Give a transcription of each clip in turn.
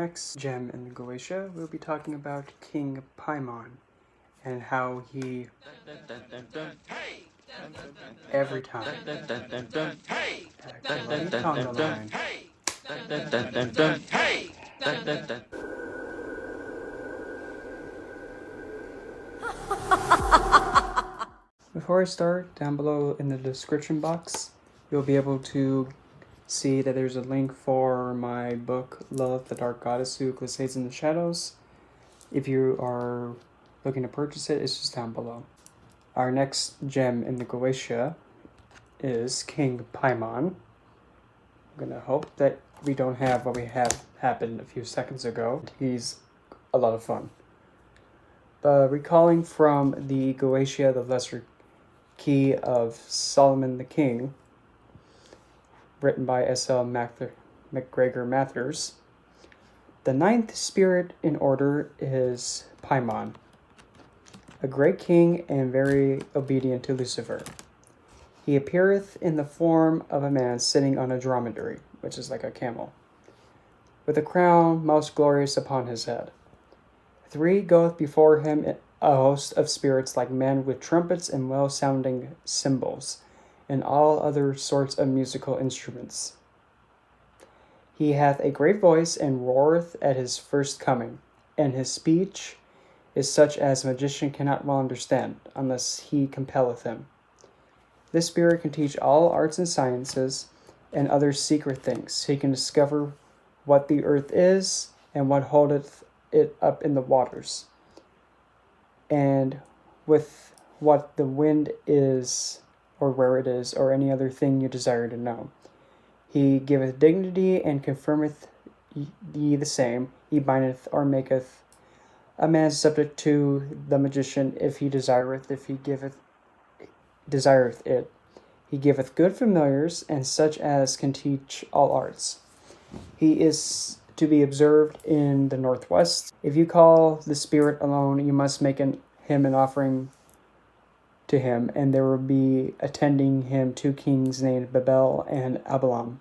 next gem in Goetia, we'll be talking about King Paimon and how he every time conga line. Before I start, down below in the description box, you'll be able to see that there's a link for my book, Love, the Dark Goddess Who Glides in the Shadows. If you are looking to purchase it, it's just down below. Our next gem in the Goetia is King Paimon. I'm gonna hope that we don't have what we had happen a few seconds ago. He's a lot of fun. But recalling from the Goetia, the Lesser Key of Solomon the King, written by S.L. MacGregor Mathers, the ninth spirit in order is Paimon, a great king and very obedient to Lucifer. He appeareth in the form of a man sitting on a dromedary, which is like a camel, with a crown most glorious upon his head. 3 goeth before him a host of spirits like men with trumpets and well-sounding cymbals, and all other sorts of musical instruments. He hath a great voice, and roareth at his first coming, and his speech is such as a magician cannot well understand, unless he compelleth him. This spirit can teach all arts and sciences, and other secret things. He can discover what the earth is, and what holdeth it up in the waters, and with what the wind is, or where it is, or any other thing you desire to know. He giveth dignity, and confirmeth ye the same. He bindeth or maketh a man subject to the magician, if he desireth it. He giveth good familiars, and such as can teach all arts. He is to be observed in the northwest. If you call the spirit alone, you must make him an offering to him, and there will be attending him 2 kings named Babel and Abalam,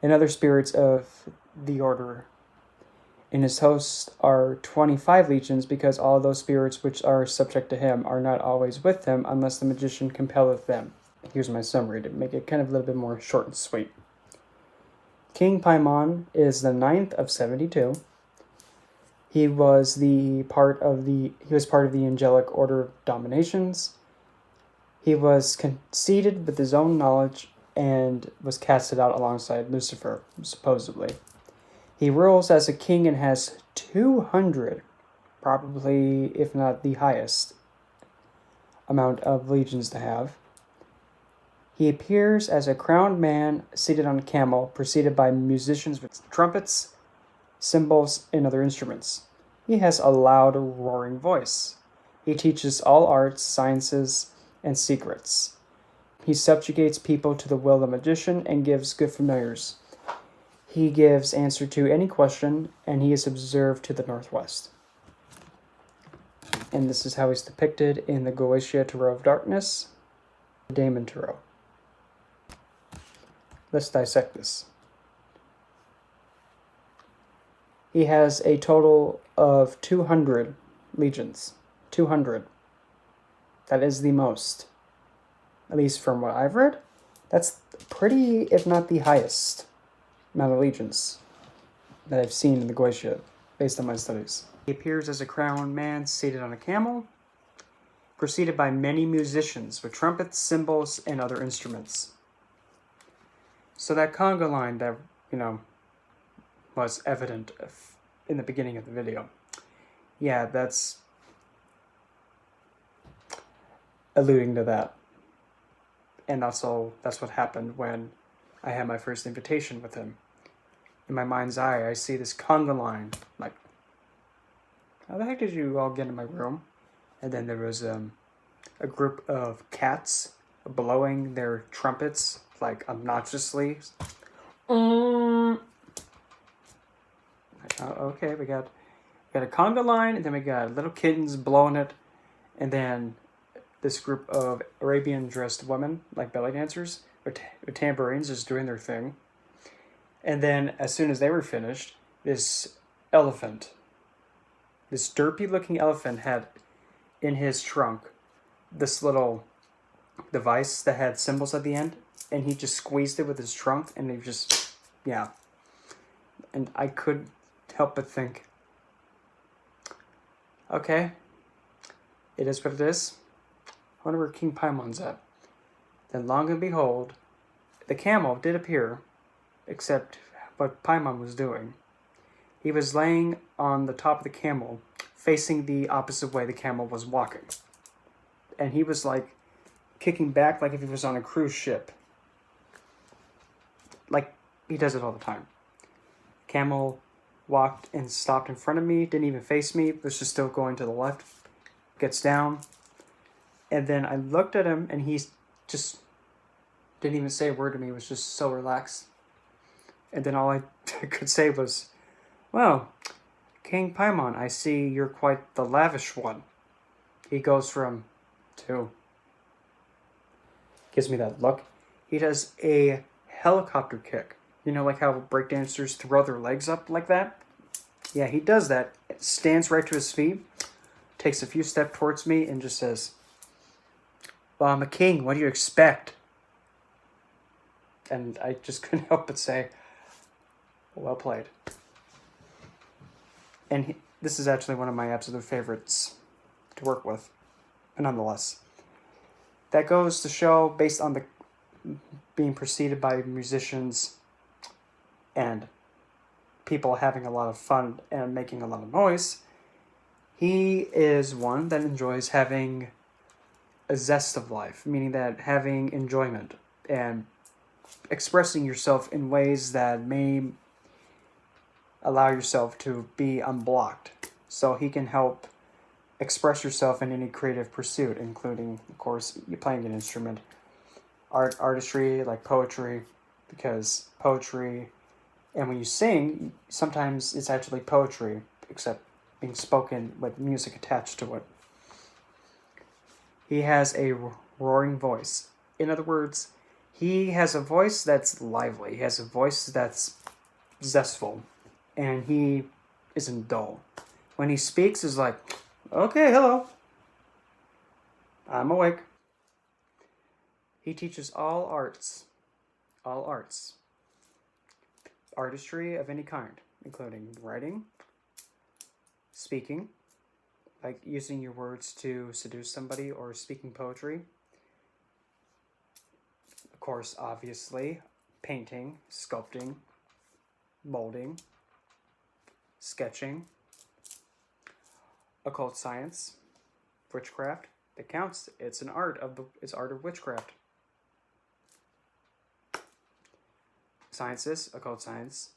and other spirits of the order. In his host are 25 legions, because all those spirits which are subject to him are not always with him, unless the magician compelleth them. Here's my summary to make it kind of a little bit more short and sweet. King Paimon is the 9th of 72. He was part of the angelic order of dominations. He was conceited with his own knowledge and was casted out alongside Lucifer, supposedly. He rules as a king and has 200, probably, if not the highest amount of legions to have. He appears as a crowned man seated on a camel, preceded by musicians with trumpets, cymbals, and other instruments. He has a loud, roaring voice. He teaches all arts, sciences, and secrets. He subjugates people to the will of the magician and gives good familiars. He gives answer to any question, and he is observed to the northwest. And this is how he's depicted in the Goetia Tarot of Darkness, the Daemon Tarot. Let's dissect this. He has a total of 200 legions. 200. That is the most. At least from what I've read. That's pretty, if not the highest amount of legions that I've seen in the Goetia, based on my studies. He appears as a crowned man seated on a camel, preceded by many musicians with trumpets, cymbals, and other instruments. So that conga line that, was evident in the beginning of the video. Yeah, that's alluding to that. And that's what happened when I had my first invitation with him. In my mind's eye, I see this conga line, like, how the heck did you all get in my room? And then there was a group of cats blowing their trumpets, like, obnoxiously. Okay, we got a conga line, and then we got little kittens blowing it, and then this group of Arabian-dressed women, like belly dancers, with tambourines, just doing their thing. And then, as soon as they were finished, this elephant. This derpy looking elephant had in his trunk this little device that had symbols at the end, and he just squeezed it with his trunk, and he just, yeah. And I couldn't help but think, okay, it is what it is. I wonder where King Paimon's at. Then long and behold, the camel did appear, except what Paimon was doing. He was laying on the top of the camel, facing the opposite way the camel was walking. And he was like kicking back like if he was on a cruise ship. Like he does it all the time. Camel walked and stopped in front of me, didn't even face me, was just still going to the left, gets down. And then I looked at him and he just didn't even say a word to me, was just so relaxed. And then all I could say was, well, King Paimon, I see you're quite the lavish one. He goes from to, gives me that look. He does a helicopter kick. You know, like how breakdancers throw their legs up like that? Yeah, he does that. Stands right to his feet, takes a few steps towards me, and just says, well, I'm a king. What do you expect? And I just couldn't help but say, well played. And this is actually one of my absolute favorites to work with. But nonetheless, that goes to show, based on the being preceded by musicians and people having a lot of fun and making a lot of noise, he is one that enjoys having a zest of life, meaning that having enjoyment and expressing yourself in ways that may allow yourself to be unblocked. So he can help express yourself in any creative pursuit, including, of course, you playing an instrument, artistry, like poetry, because poetry, and when you sing, sometimes it's actually poetry, except being spoken with music attached to it. He has a roaring voice. In other words, he has a voice that's lively. He has a voice that's zestful. And he isn't dull. When he speaks, it's like, okay, hello. I'm awake. He teaches all arts. All arts. Artistry of any kind, including writing, speaking, like using your words to seduce somebody, or speaking poetry. Of course, obviously, painting, sculpting, molding, sketching, occult science, witchcraft. It counts. It's an art of art of witchcraft. Sciences, occult science,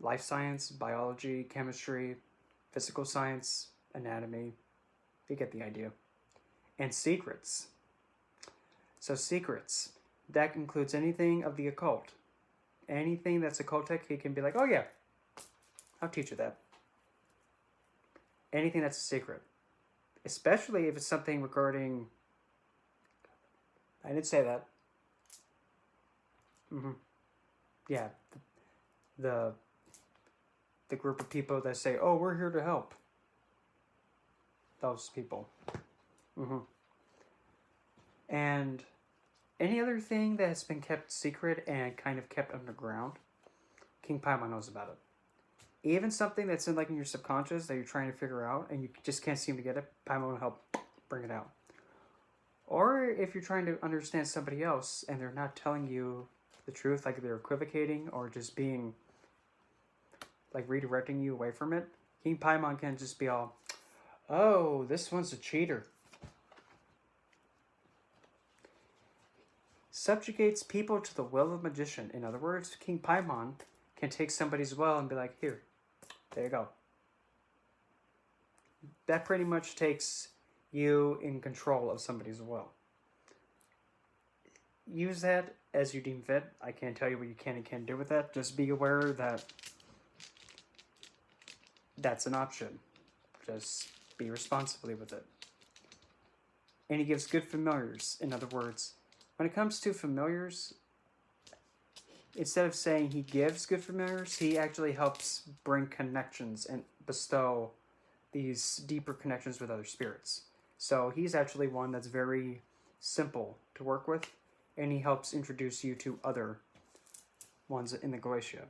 life science, biology, chemistry, physical science, anatomy. You get the idea. And secrets. So secrets, that includes anything of the occult. Anything that's occultic, he can be like, oh yeah, I'll teach you that. Anything that's a secret. Especially if it's something regarding... I didn't say that. Yeah. The group of people that say, oh, we're here to help. Those people. And any other thing that has been kept secret and kind of kept underground, King Paimon knows about it. Even something that's in your subconscious that you're trying to figure out and you just can't seem to get it, Paimon will help bring it out. Or if you're trying to understand somebody else and they're not telling you the truth, like they're equivocating or just being, redirecting you away from it, King Paimon can just be all, oh, this one's a cheater. Subjugates people to the will of magician. In other words, King Paimon can take somebody's will and be like, here, there you go. That pretty much takes you in control of somebody's will. Use that as you deem fit. I can't tell you what you can and can't do with that. Just be aware that that's an option. Just be responsibly with it. And he gives good familiars. In other words, when it comes to familiars, instead of saying he gives good familiars, he actually helps bring connections and bestow these deeper connections with other spirits. So he's actually one that's very simple to work with, and he helps introduce you to other ones in the Goetia.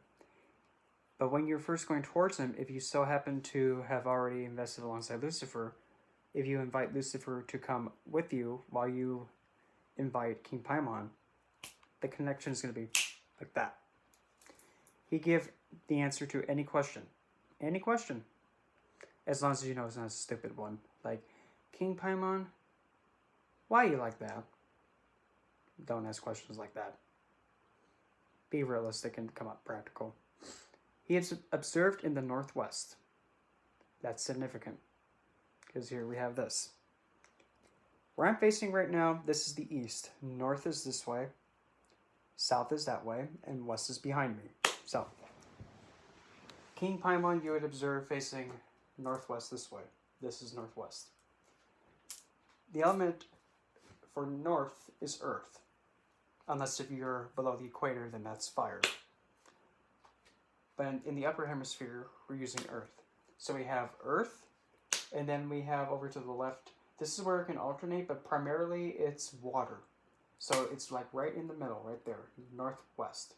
But when you're first going towards him, if you so happen to have already invested alongside Lucifer, if you invite Lucifer to come with you while you invite King Paimon, the connection is going to be like that. He give the answer to any question. Any question. As long as you know it's not a stupid one. Like, King Paimon, why are you like that? Don't ask questions like that. Be realistic and come up practical. He is observed in the northwest. That's significant. Because here we have this. Where I'm facing right now, this is the east. North is this way. South is that way. And west is behind me. So, King Paimon you would observe facing northwest this way. This is northwest. The element for north is earth. Unless if you're below the equator, then that's fire. But in the upper hemisphere, we're using earth. So we have earth, and then we have over to the left, this is where it can alternate, but primarily it's water. So it's like right in the middle, right there, northwest.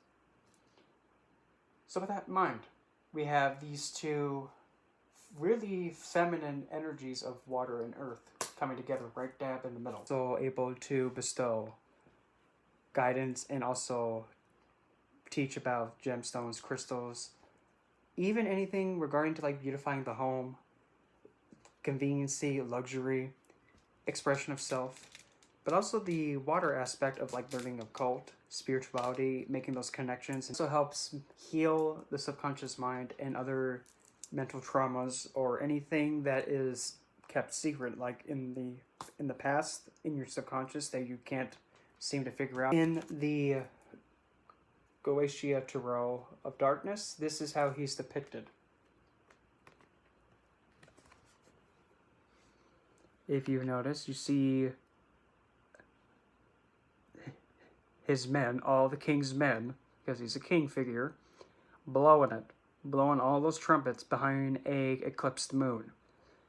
So with that in mind, we have these two really feminine energies of water and earth coming together right dab in the middle. So able to bestow guidance and also teach about gemstones, crystals, even anything regarding to like beautifying the home, conveniency, luxury, expression of self, but also the water aspect of like learning occult, spirituality, making those connections. It also helps heal the subconscious mind and other mental traumas or anything that is kept secret, like in the past, in your subconscious that you can't seem to figure out. In the Goetia Tarot of Darkness, this is how he's depicted. If you notice, you see his men, all the king's men, because he's a king figure, blowing all those trumpets behind a eclipsed moon,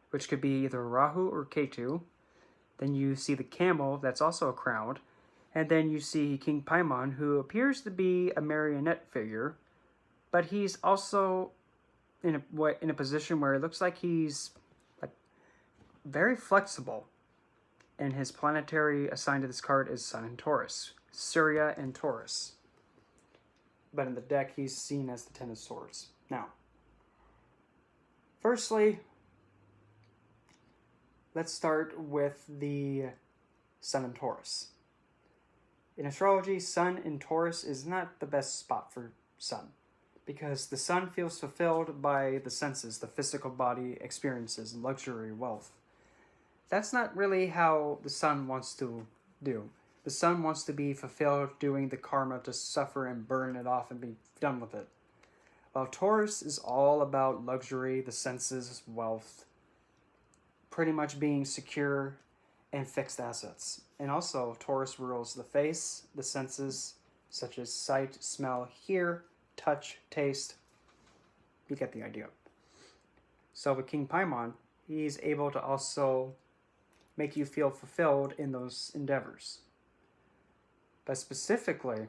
which could be either Rahu or Ketu. Then you see the camel, that's also a crowned. And then you see King Paimon, who appears to be a marionette figure, but he's also in a position where it looks like he's like very flexible. And his planetary assigned to this card is Sun and Taurus, Surya and Taurus. But in the deck, he's seen as the Ten of Swords. Now, firstly, let's start with the Sun and Taurus. In astrology, Sun in Taurus is not the best spot for Sun, because the Sun feels fulfilled by the senses, the physical body experiences, luxury, wealth. That's not really how the Sun wants to do. The Sun wants to be fulfilled doing the karma to suffer and burn it off and be done with it. While Taurus is all about luxury, the senses, wealth, pretty much being secure and fixed assets. And also, Taurus rules the face, the senses, such as sight, smell, hear, touch, taste. You get the idea. So with King Paimon, he's able to also make you feel fulfilled in those endeavors. But specifically,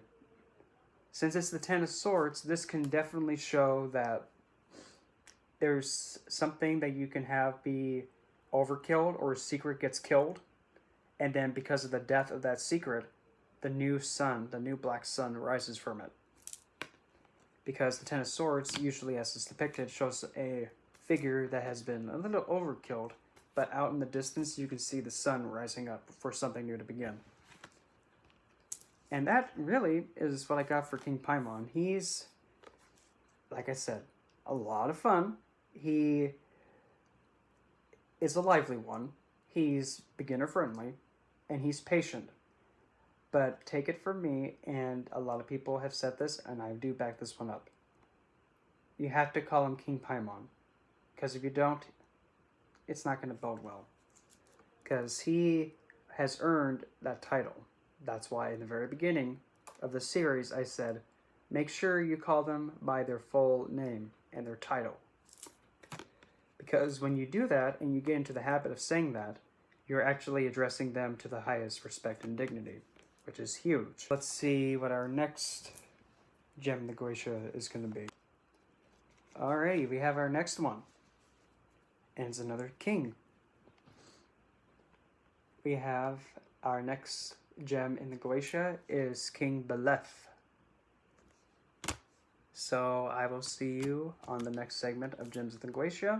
since it's the Ten of Swords, this can definitely show that there's something that you can have be overkilled or a secret gets killed. And then because of the death of that secret, the new sun, the new black sun rises from it. Because the Ten of Swords, usually as it's depicted, shows a figure that has been a little overkilled, but out in the distance you can see the sun rising up for something new to begin. And that really is what I got for King Paimon. He's, like I said, a lot of fun. He is a lively one. He's beginner friendly, and he's patient. But take it from me, and a lot of people have said this, and I do back this one up. You have to call him King Paimon, because if you don't, it's not going to bode well. Because he has earned that title. That's why in the very beginning of the series I said, make sure you call them by their full name and their title. Because when you do that and you get into the habit of saying that, you're actually addressing them to the highest respect and dignity, which is huge. Let's see what our next gem in the Goetia is going to be. Alrighty, we have our next one. And it's another king. We have our next gem in the Goetia is King Belef. So I will see you on the next segment of Gems of the Goetia.